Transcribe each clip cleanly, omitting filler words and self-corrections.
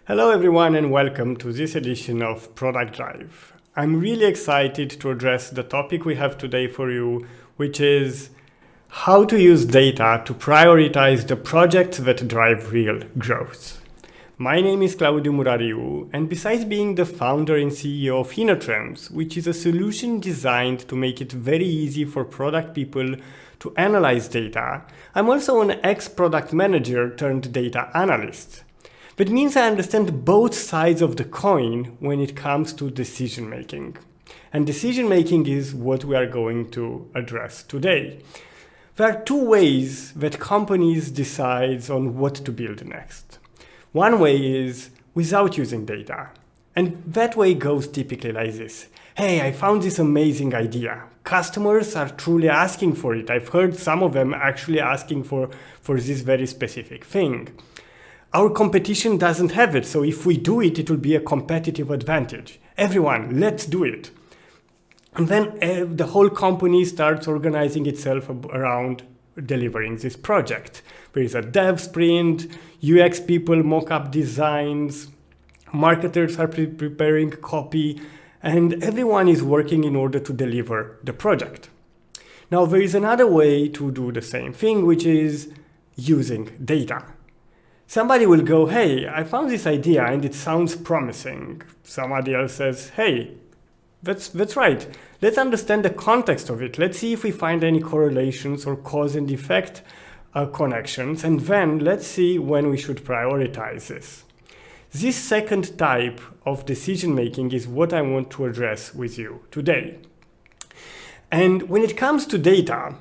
Hello everyone and welcome to this edition of Product Drive. I'm really excited to address the topic we have today for you, which is how to use data to prioritize the projects that drive real growth. My name is Claudiu Murariu, and besides being the founder and CEO of InnerTrends, which is a solution designed to make it very easy for product people to analyze data, I'm also an ex-product manager turned data analyst. That means I understand both sides of the coin when it comes to decision making. And decision making is what we are going to address today. There are two ways that companies decide on what to build next. One way is without using data. And that way goes typically like this. Hey, I found this amazing idea. Customers are truly asking for it. I've heard some of them actually asking for this very specific thing. Our competition doesn't have it, so if we do it, it will be a competitive advantage. Everyone, let's do it. And then the whole company starts organizing itself around delivering this project. There is a dev sprint, UX people mock up designs, marketers are preparing copy, and everyone is working in order to deliver the project. Now, there is another way to do the same thing, which is using data. Somebody will go, hey, I found this idea and it sounds promising. Somebody else says, hey, that's right. Let's understand the context of it. Let's see if we find any correlations or cause and effect connections. And then let's see when we should prioritize this. This second type of decision making is what I want to address with you today. And when it comes to data,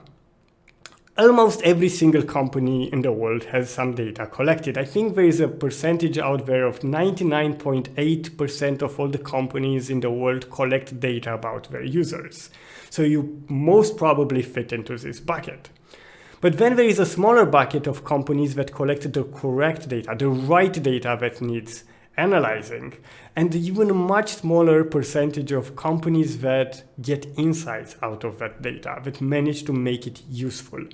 almost every single company in the world has some data collected. I think there is a percentage out there of 99.8% of all the companies in the world collect data about their users. So you most probably fit into this bucket. But then there is a smaller bucket of companies that collect the correct data, the right data that needs analyzing, and even a much smaller percentage of companies that get insights out of that data, that manage to make it useful.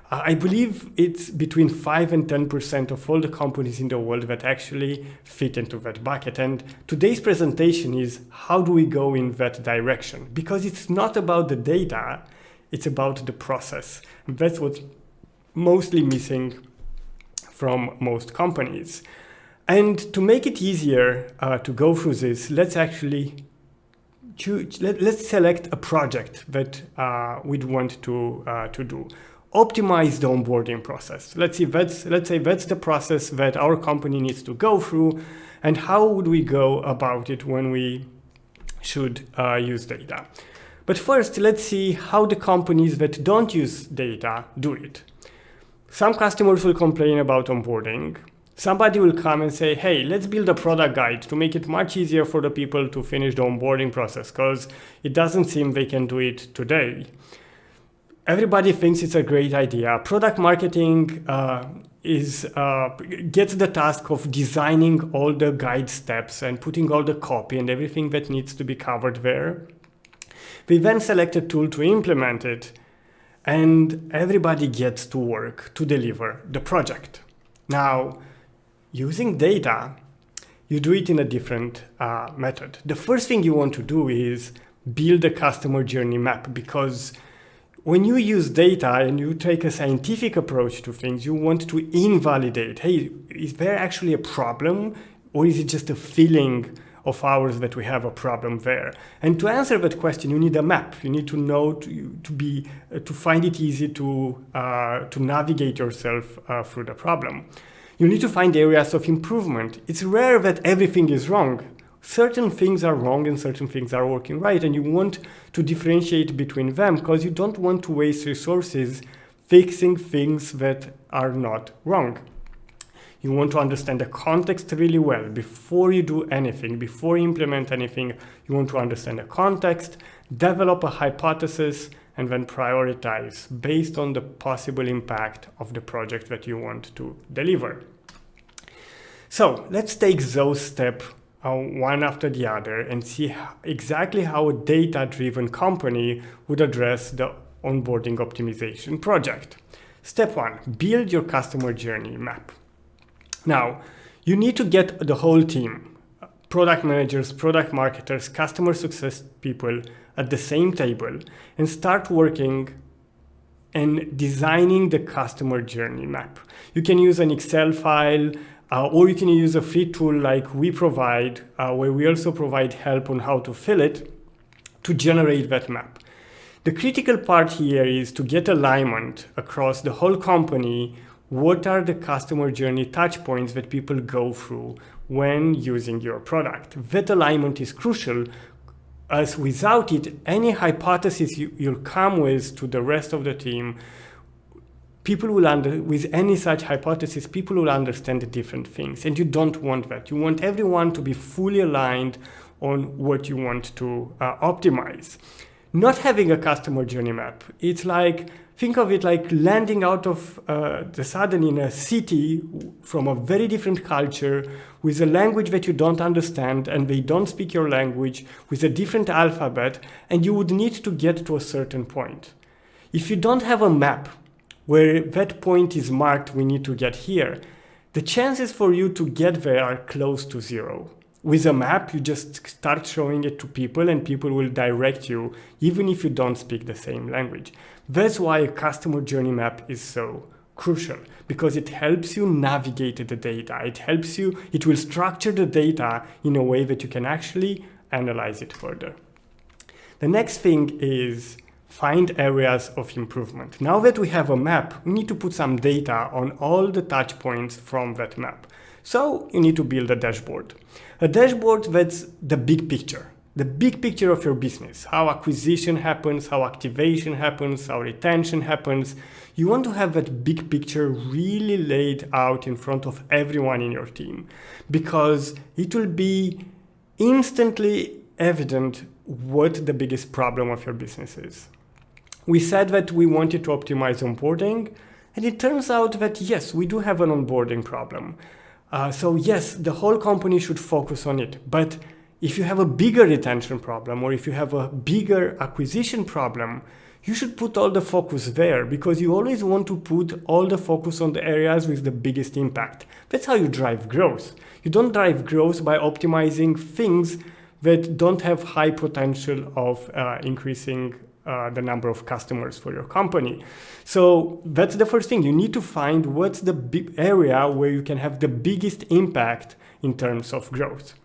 I believe it's between 5 and 10% of all the companies in the world that actually fit into that bucket. And today's presentation is how do we go in that direction? Because it's not about the data, it's about the process. And that's what's mostly missing from most companies. And to make it easier to go through this, let's actually let's select a project that we'd want to do. Optimize the onboarding process. Let's say that's the process that our company needs to go through, and how would we go about it when we should use data. But first, let's see how the companies that don't use data do it. Some customers will complain about onboarding. Somebody will come and say, hey, let's build a product guide to make it much easier for the people to finish the onboarding process because it doesn't seem they can do it today. Everybody thinks it's a great idea. Product marketing gets the task of designing all the guide steps and putting all the copy and everything that needs to be covered there. We then select a tool to implement it, and everybody gets to work to deliver the project. Now, using data, you do it in a different method. The first thing you want to do is build a customer journey map, because when you use data and you take a scientific approach to things, you want to invalidate, hey, is there actually a problem, or is it just a feeling of ours that we have a problem there? And to answer that question, you need a map. You need to know to find it easy to navigate yourself through the problem. You need to find areas of improvement. It's rare that everything is wrong. Certain things are wrong and certain things are working right, and you want to differentiate between them because you don't want to waste resources fixing things that are not wrong. You want to understand the context really well. Before you do anything, before you implement anything, you want to understand the context, develop a hypothesis, and then prioritize based on the possible impact of the project that you want to deliver. So let's take those steps one after the other and see exactly how a data-driven company would address the onboarding optimization project. Step 1, build your customer journey map. Now, You need to get the whole team, product managers, product marketers, customer success people at the same table and start working and designing the customer journey map. You can use an Excel file, or you can use a free tool like we provide, where we also provide help on how to fill it, to generate that map. The critical part here is to get alignment across the whole company. What are the customer journey touch points that people go through when using your product? That alignment is crucial, as without it, any hypothesis you'll come with to the rest of the team, with any such hypothesis, people will understand the different things, and you don't want that. You want everyone to be fully aligned on what you want to optimize. Not having a customer journey map, it's like, think of it like landing out of the sudden in a city from a very different culture with a language that you don't understand and they don't speak your language, with a different alphabet, and you would need to get to a certain point. If you don't have a map where that point is marked, we need to get here, the chances for you to get there are close to zero. With a map, you just start showing it to people and people will direct you, even if you don't speak the same language. That's why a customer journey map is so crucial, because it helps you navigate the data. It will structure the data in a way that you can actually analyze it further. The next thing is find areas of improvement. Now that we have a map, we need to put some data on all the touch points from that map. So you need to build a dashboard. A dashboard that's the big picture of your business, how acquisition happens, how activation happens, how retention happens. You want to have that big picture really laid out in front of everyone in your team, because it will be instantly evident what the biggest problem of your business is. We said that we wanted to optimize onboarding, and it turns out that yes, we do have an onboarding problem. So yes, the whole company should focus on it. But if you have a bigger retention problem, or if you have a bigger acquisition problem, you should put all the focus there, because you always want to put all the focus on the areas with the biggest impact. That's how you drive growth. You don't drive growth by optimizing things that don't have high potential of increasing the number of customers for your company. So that's the first thing. You need to find what's the big area where you can have the biggest impact in terms of growth.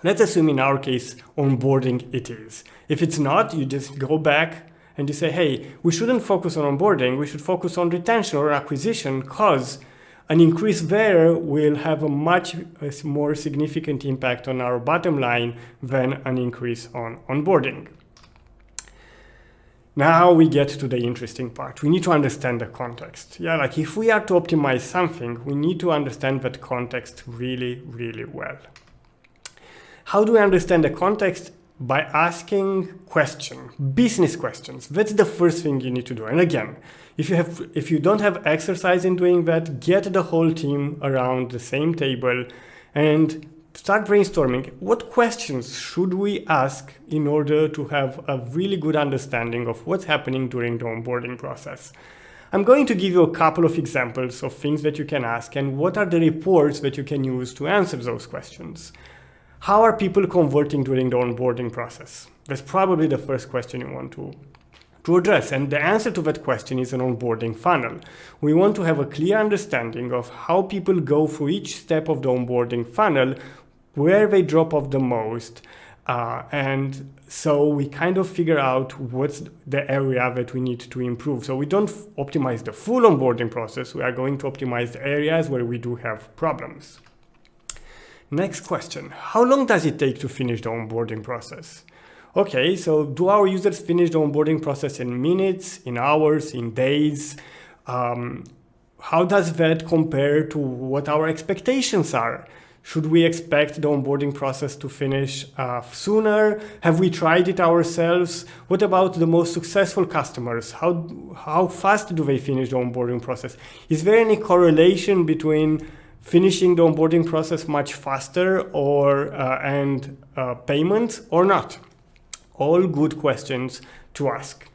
Let's assume in our case, onboarding it is. If it's not, you just go back and you say, hey, we shouldn't focus on onboarding. We should focus on retention or acquisition, because an increase there will have a much more significant impact on our bottom line than an increase on onboarding. Now we get to the interesting part. We need to understand the context. Like if we are to optimize something, we need to understand that context really, really well. How do we understand the context? By asking questions, business questions. That's the first thing you need to do. And again, if you don't have exercise in doing that, get the whole team around the same table and start brainstorming. What questions should we ask in order to have a really good understanding of what's happening during the onboarding process? I'm going to give you a couple of examples of things that you can ask and what are the reports that you can use to answer those questions. How are people converting during the onboarding process? That's probably the first question you want to address. And the answer to that question is an onboarding funnel. We want to have a clear understanding of how people go through each step of the onboarding funnel, where they drop off the most. And so we kind of figure out what's the area that we need to improve. So we don't optimize the full onboarding process. We are going to optimize the areas where we do have problems. Next question. How long does it take to finish the onboarding process? Okay, so do our users finish the onboarding process in minutes, in hours, in days? How does that compare to what our expectations are? Should we expect the onboarding process to finish sooner? Have we tried it ourselves? What about the most successful customers? How fast do they finish the onboarding process? Is there any correlation between finishing the onboarding process much faster and payment or not? All good questions to ask.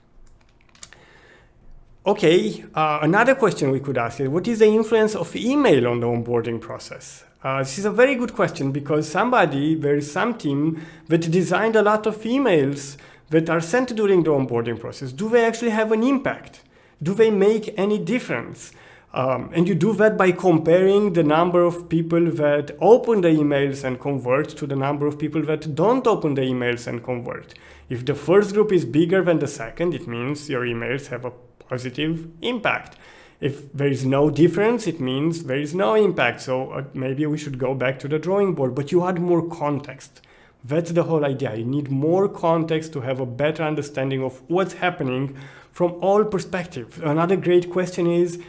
Okay, another question we could ask is, what is the influence of email on the onboarding process? This is a very good question, because there is some team that designed a lot of emails that are sent during the onboarding process. Do they actually have an impact? Do they make any difference? And you do that by comparing the number of people that open the emails and convert to the number of people that don't open the emails and convert. If the first group is bigger than the second, it means your emails have a positive impact. If there is no difference, it means there is no impact. So maybe we should go back to the drawing board, but you add more context. That's the whole idea. You need more context to have a better understanding of what's happening from all perspectives. Another great question is,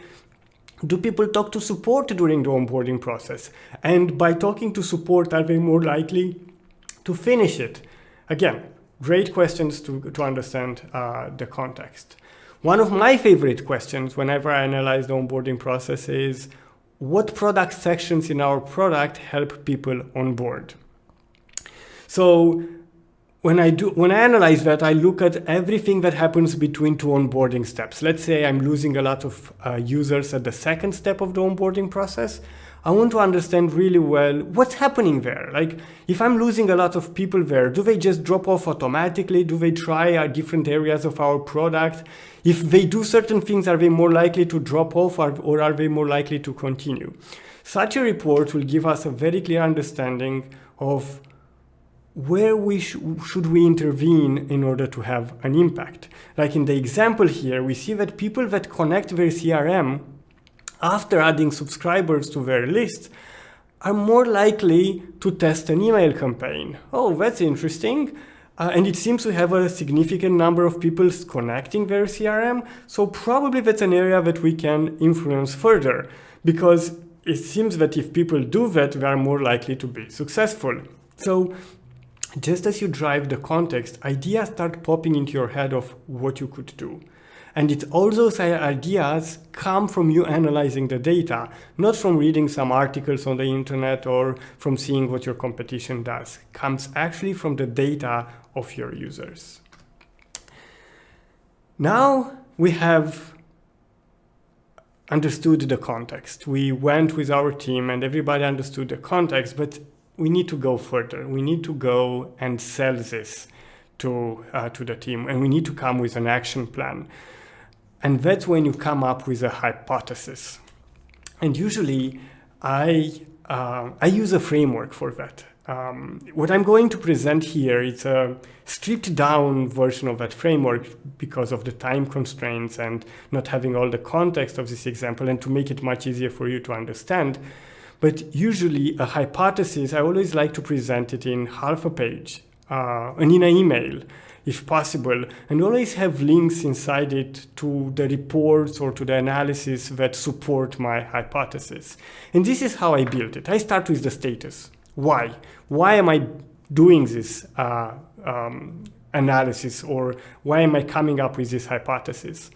do people talk to support during the onboarding process? And by talking to support, are they more likely to finish it? Again, great questions to understand the context. One of my favorite questions whenever I analyze the onboarding process is, what product sections in our product help people on board? So when I analyze that, I look at everything that happens between two onboarding steps. Let's say I'm losing a lot of users at the second step of the onboarding process. I want to understand really well what's happening there. Like, if I'm losing a lot of people there, do they just drop off automatically? Do they try different areas of our product? If they do certain things, are they more likely to drop off, or are they more likely to continue? Such a report will give us a very clear understanding of where should we intervene in order to have an impact. Like in the example here, we see that people that connect their CRM after adding subscribers to their list are more likely to test an email campaign. Oh, that's interesting. And it seems to have a significant number of people connecting their CRM. So probably that's an area that we can influence further, because it seems that if people do that, they are more likely to be successful. So just as you drive the context, ideas start popping into your head of what you could do. And all those ideas come from you analyzing the data, not from reading some articles on the internet or from seeing what your competition does. It comes actually from the data of your users. Now we have understood the context. We went with our team and everybody understood the context, but we need to go further. We need to go and sell this to the team, and we need to come with an action plan. And that's when you come up with a hypothesis. And usually I use a framework for that. What I'm going to present here is a stripped down version of that framework because of the time constraints and not having all the context of this example, and to make it much easier for you to understand. But usually a hypothesis, I always like to present it in half a page and in an email, if possible, and always have links inside it to the reports or to the analysis that support my hypothesis. And this is how I built it. I start with the status. Why? Why am I doing this analysis, or why am I coming up with this hypothesis?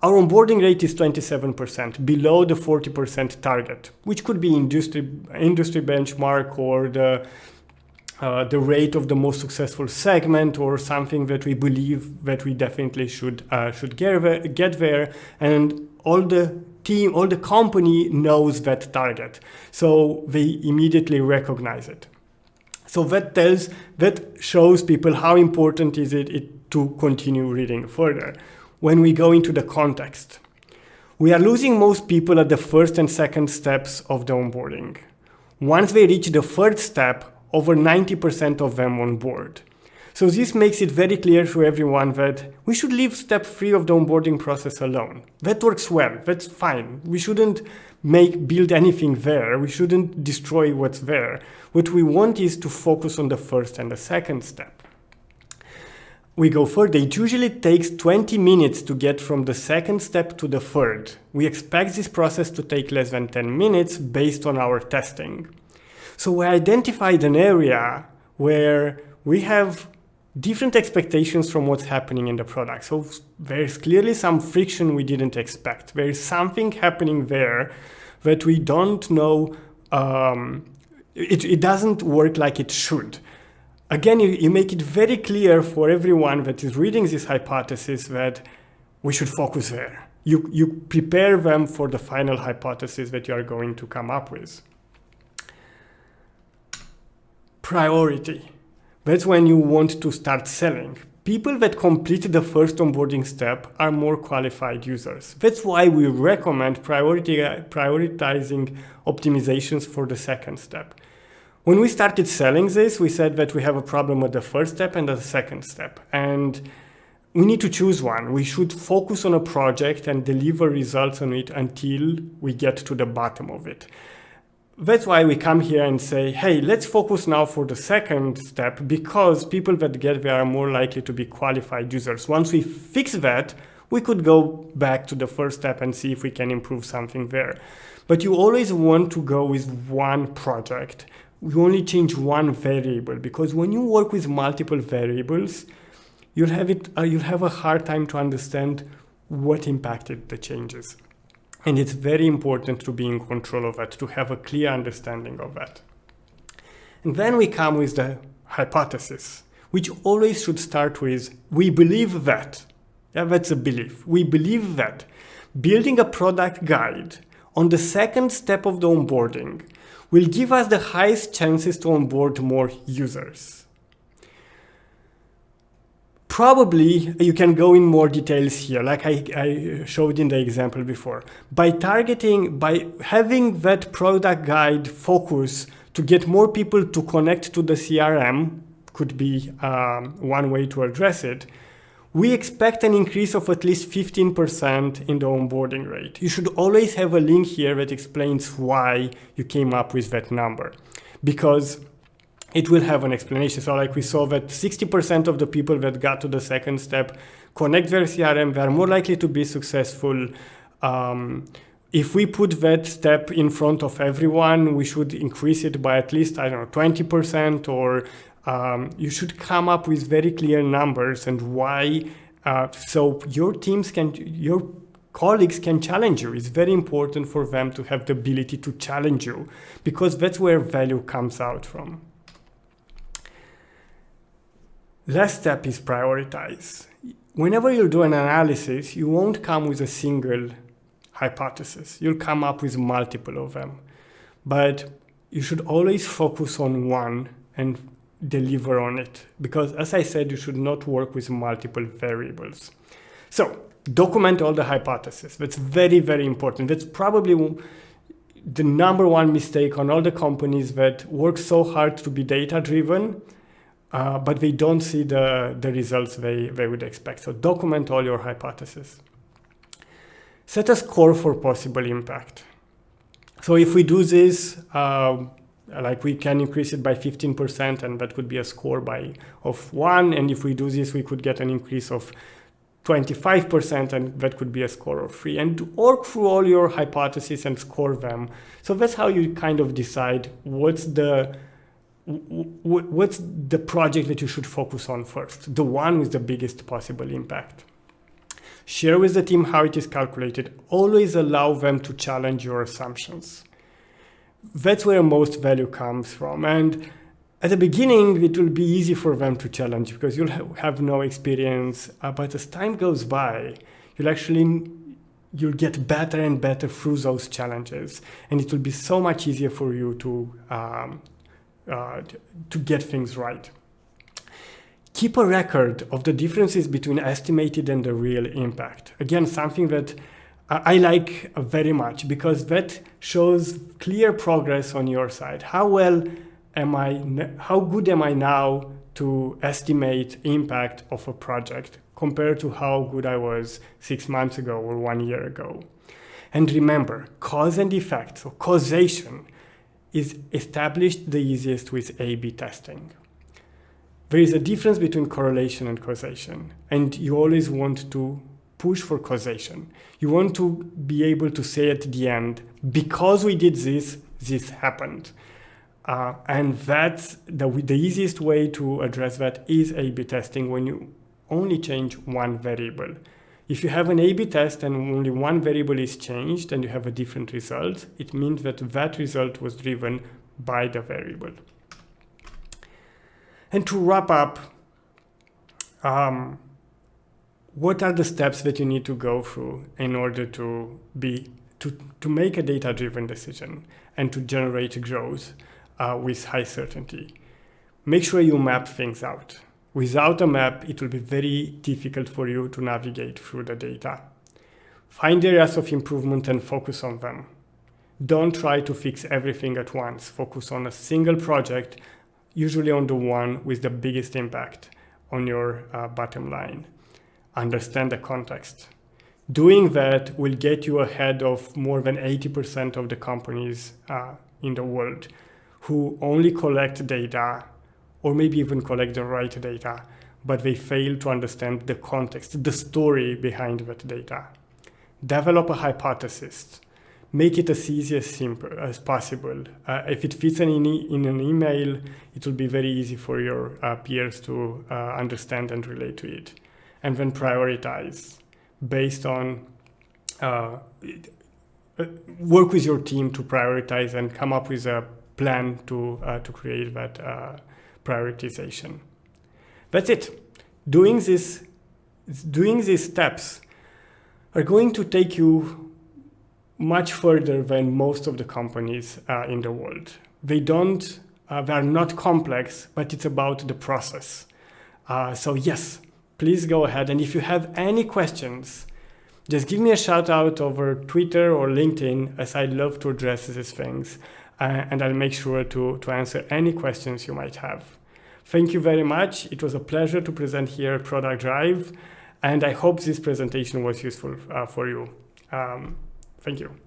Our onboarding rate is 27%, below the 40% target, which could be industry benchmark, or the rate of the most successful segment, or something that we believe that we definitely should get there. And all the company knows that target, so they immediately recognize it. So that shows people how important is it to continue reading further. When we go into the context, we are losing most people at the first and second steps of the onboarding. Once they reach the third step, over 90% of them on board. So this makes it very clear to everyone that we should leave step 3 of the onboarding process alone. That works well, that's fine. We shouldn't build anything there. We shouldn't destroy what's there. What we want is to focus on the first and the second step. We go further. It usually takes 20 minutes to get from the second step to the third. We expect this process to take less than 10 minutes based on our testing. So we identified an area where we have different expectations from what's happening in the product. So there's clearly some friction we didn't expect. There is something happening there that we don't know. It doesn't work like it should. Again, you make it very clear for everyone that is reading this hypothesis that we should focus there. You prepare them for the final hypothesis that you are going to come up with. Priority. That's when you want to start selling. People that complete the first onboarding step are more qualified users. That's why we recommend prioritizing optimizations for the second step. When we started selling this, we said that we have a problem with the first step and the second step. And we need to choose one. We should focus on a project and deliver results on it until we get to the bottom of it. That's why we come here and say, hey, let's focus now for the second step, because people that get there are more likely to be qualified users. Once we fix that, we could go back to the first step and see if we can improve something there. But you always want to go with one project. You only change one variable, because when you work with multiple variables, you'll have a hard time to understand what impacted the changes. And it's very important to be in control of that, to have a clear understanding of that. And then we come with the hypothesis, which always should start with, we believe that. Yeah, that's a belief. We believe that building a product guide on the second step of the onboarding will give us the highest chances to onboard more users. Probably you can go in more details here, like I showed in the example before. By having that product guide focus to get more people to connect to the CRM, could be one way to address it. We expect an increase of at least 15% in the onboarding rate. You should always have a link here that explains why you came up with that number, because it will have an explanation. So like we saw that 60% of the people that got to the second step connect their CRM, they are more likely to be successful. If we put that step in front of everyone, we should increase it by at least, 20%, or you should come up with very clear numbers and why, so your colleagues can challenge you. It's very important for them to have the ability to challenge you, because that's where value comes out from. Last step is prioritize. Whenever you do an analysis, you won't come with a single hypothesis. You'll come up with multiple of them. But you should always focus on one and deliver on it. Because as I said, you should not work with multiple variables. So document all the hypotheses. That's very, very important. That's probably the number one mistake on all the companies that work so hard to be data-driven, but they don't see the results they would expect. So document all your hypotheses. Set a score for possible impact. So if we do this, like we can increase it by 15%, and that would be a score of 1. And if we do this, we could get an increase of 25%, and that could be a score of 3. And work through all your hypotheses and score them. So that's how you kind of decide what's the project that you should focus on first, the one with the biggest possible impact. Share with the team how it is calculated. Always allow them to challenge your assumptions. That's where most value comes from. And at the beginning, it will be easy for them to challenge because you'll have no experience. But as time goes by, you'll get better and better through those challenges. And it will be so much easier for you to get things right. Keep a record of the differences between estimated and the real impact. Again, something that I like very much, because that shows clear progress on your side. How good am I now to estimate impact of a project compared to how good I was 6 months ago or 1 year ago? And remember, cause and effect, so causation, is established the easiest with A/B testing. There is a difference between correlation and causation, and you always want to push for causation. You want to be able to say at the end, because we did this, this happened. And that's the easiest way to address that is A/B testing, when you only change one variable. If you have an A/B test and only one variable is changed and you have a different result, it means that that result was driven by the variable. And to wrap up, what are the steps that you need to go through in order to make a data-driven decision and to generate growth with high certainty? make sure you map things out. Without a map, it will be very difficult for you to navigate through the data. Find areas of improvement and focus on them. Don't try to fix everything at once. Focus on a single project, usually on the one with the biggest impact on your bottom line. Understand the context. Doing that will get you ahead of more than 80% of the companies in the world who only collect data, or maybe even collect the right data, but they fail to understand the context, the story behind that data. Develop a hypothesis. Make it as easy as possible. If it fits in an email, it will be very easy for your peers to understand and relate to it. And then prioritize based on, work with your team to prioritize and come up with a plan to create that prioritization. That's it. Doing these steps are going to take you much further than most of the companies in the world. They are not complex, but it's about the process. So yes, please go ahead. And if you have any questions, just give me a shout out over Twitter or LinkedIn, as I'd love to address these things. And I'll make sure to answer any questions you might have. Thank you very much. It was a pleasure to present here at Product Drive. And I hope this presentation was useful for you. Thank you.